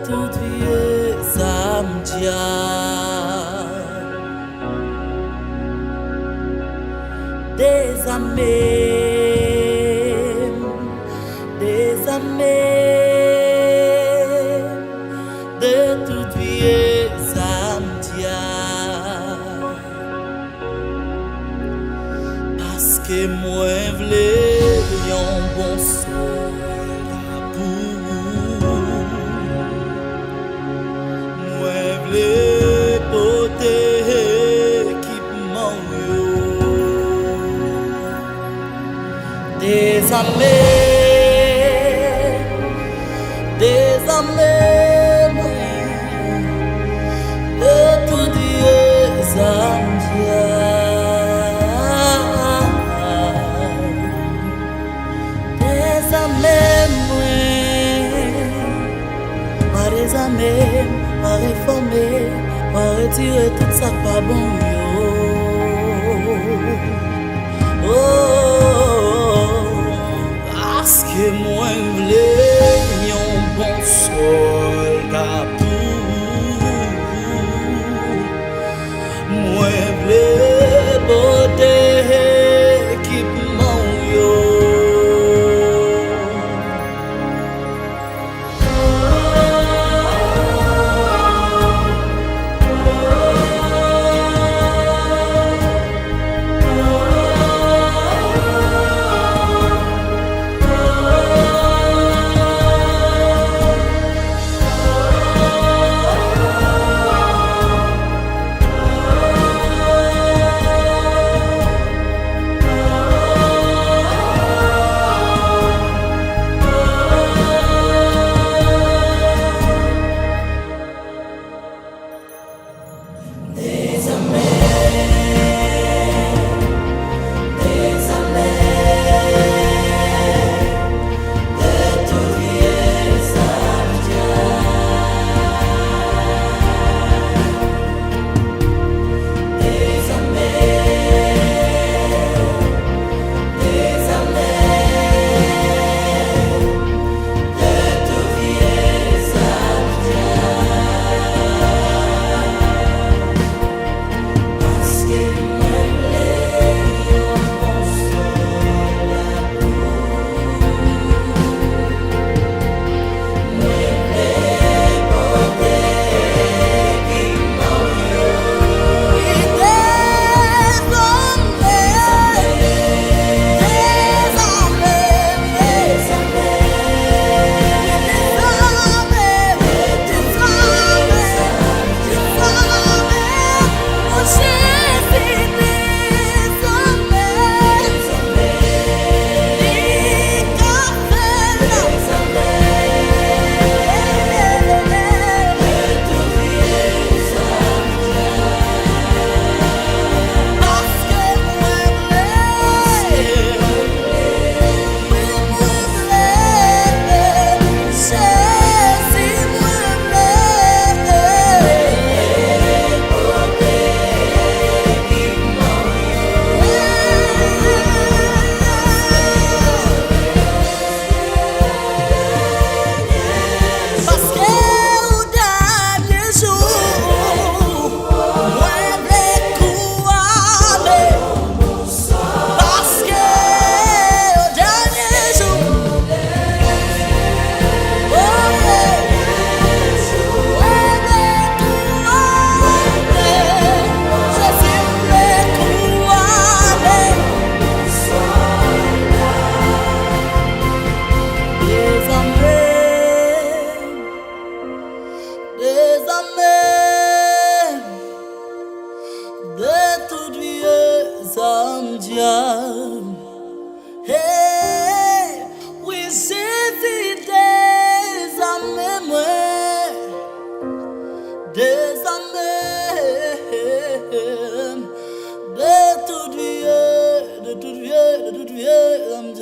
toute vie, ça me des amis, de toute vie, ça me parce que moi, v'lais un bon soldat pour moi, v'lais porter équipement des amis, de tout Dieu, ça me des amis, pas réformer, pas retirer tout ça pas bon yo. Oh, parce que moi v'lais un bon soldat pour moi v'lais porter équipement yo. De toute vie, ça me hey, oui, c'est des amis, des amis, de toute vie, ça me